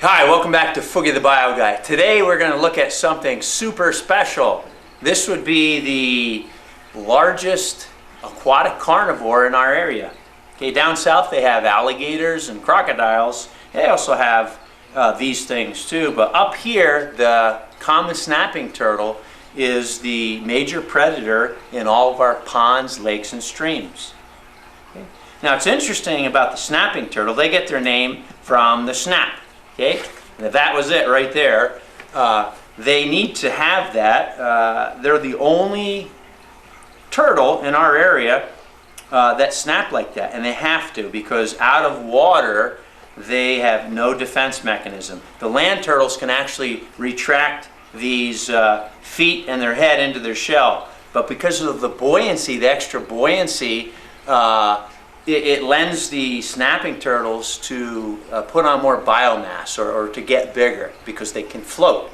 Hi, welcome back to Foogie the Bio Guy. Today we're going to look at something super special. This would be the largest aquatic carnivore in our area. Okay, down south they have alligators and crocodiles. They also have these things too, but up here the common snapping turtle is the major predator in all of our ponds, lakes, and streams. Okay. Now it's interesting about the snapping turtle, they get their name from the snap. Okay, and that was it right there. They need to have that. They're the only turtle in our area that snap like that, and they have to because out of water they have no defense mechanism. The land turtles can actually retract these feet and their head into their shell, but because of the buoyancy, the extra buoyancy, it lends the snapping turtles to put on more biomass or to get bigger because they can float.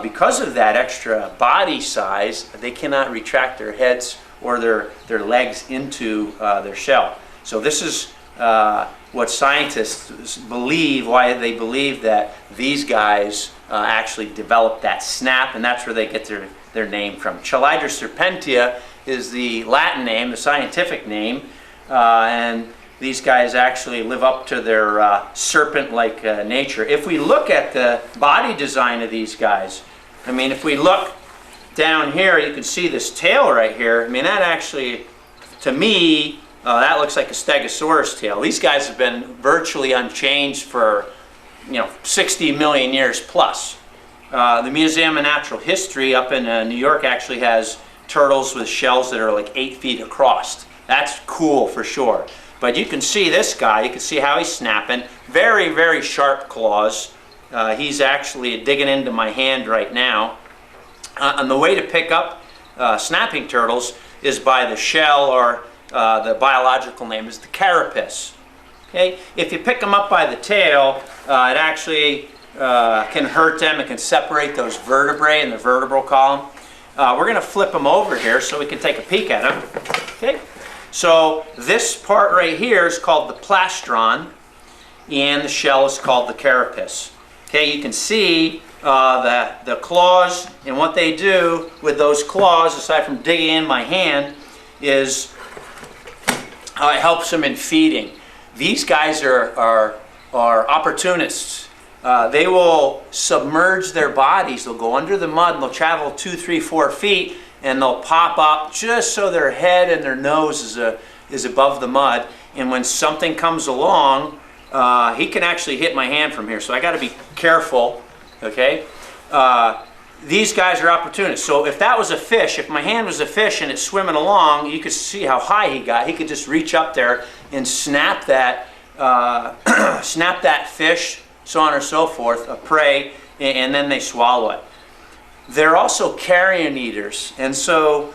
Because of that extra body size, they cannot retract their heads or their legs into their shell. So this is what scientists believe, why they believe that these guys actually developed that snap, and that's where they get their name from. Chelydra serpentia is the Latin name, the scientific name. And these guys actually live up to their serpent-like nature. If we look at the body design of these guys, I mean, if we look down here, you can see this tail right here. I mean, that actually, to me, that looks like a stegosaurus tail. These guys have been virtually unchanged for, 60 million years plus. The Museum of Natural History up in New York actually has turtles with shells that are like 8 feet across. That's cool for sure. But you can see this guy, you can see how he's snapping. Very, very sharp claws. He's actually digging into my hand right now. And the way to pick up snapping turtles is by the shell, or the biological name is the carapace. Okay? If you pick them up by the tail, it actually can hurt them. It can separate those vertebrae in the vertebral column. We're going to flip them over here so we can take a peek at them. Okay? So this part right here is called the plastron, and the shell is called the carapace. Okay, you can see the claws, and what they do with those claws, aside from digging in my hand, is it helps them in feeding. These guys are opportunists. They will submerge their bodies. They'll go under the mud and they'll travel 2, 3, 4 feet. And they'll pop up just so their head and their nose is above the mud. And when something comes along, he can actually hit my hand from here. So I got to be careful, okay? These guys are opportunists. So if that was a fish, if my hand was a fish and it's swimming along, you could see how high he got. He could just reach up there and snap that, snap that fish, so on and so forth, a prey, and then they swallow it. They're also carrion eaters, and so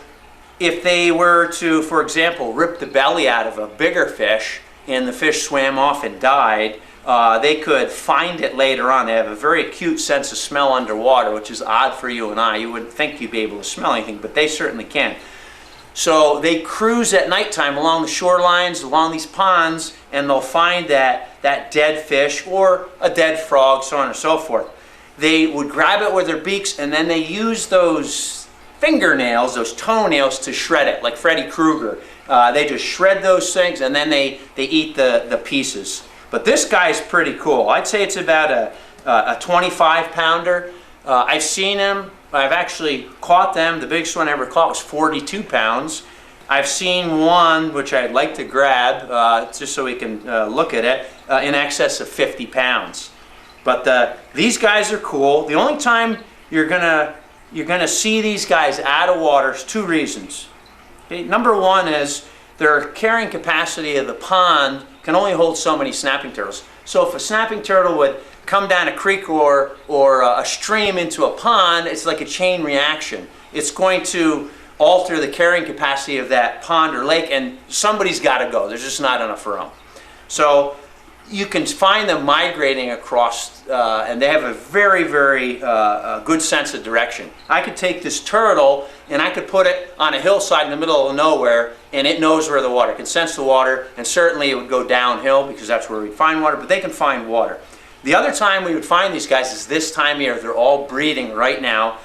if they were to, for example, rip the belly out of a bigger fish and the fish swam off and died, they could find it later on. They have a very acute sense of smell underwater, which is odd for you and I. You wouldn't think you'd be able to smell anything, but they certainly can. So they cruise at nighttime along the shorelines, along these ponds, and they'll find that dead fish or a dead frog, so on and so forth. They would grab it with their beaks, and then they use those fingernails, those toenails, to shred it, like Freddy Krueger. They just shred those things, and then they eat the pieces. But this guy's pretty cool. I'd say it's about a 25-pounder. I've seen him. I've actually caught them. The biggest one I ever caught was 42 pounds. I've seen one, which I'd like to grab, just so we can look at it, in excess of 50 pounds. But these guys are cool. The only time you're gonna see these guys out of water is 2 reasons. Okay? Number one is their carrying capacity of the pond can only hold so many snapping turtles. So if a snapping turtle would come down a creek or a stream into a pond, it's like a chain reaction. It's going to alter the carrying capacity of that pond or lake, and somebody's got to go. There's just not enough room. So you can find them migrating across, and they have a very, very good sense of direction. I could take this turtle and I could put it on a hillside in the middle of nowhere, and it knows where the water, it can sense the water, and certainly it would go downhill because that's where we find water, but they can find water. The other time we would find these guys is this time of year. They're all breeding right now.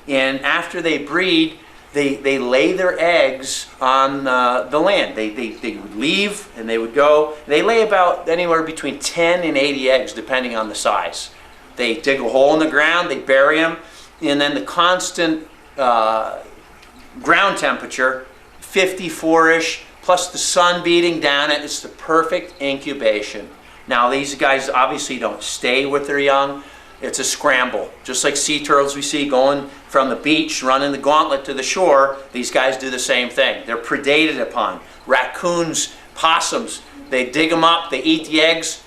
And after they breed, they lay their eggs on the land. They would leave and they would go. They lay about anywhere between 10 and 80 eggs depending on the size. They dig a hole in the ground, they bury them, and then the constant ground temperature, 54-ish, plus the sun beating down it, it's the perfect incubation. Now these guys obviously don't stay with their young. It's a scramble. Just like sea turtles we see going from the beach, running the gauntlet to the shore, these guys do the same thing. They're predated upon. Raccoons, possums, they dig them up, they eat the eggs.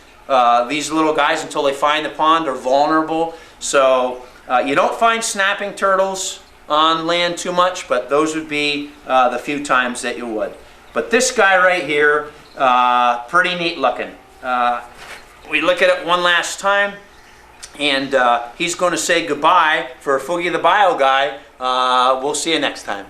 These little guys, until they find the pond, are vulnerable. So you don't find snapping turtles on land too much, but those would be the few times that you would. But this guy right here, pretty neat looking. We look at it one last time, and he's going to say goodbye for Foogie the Bio Guy. We'll see you next time.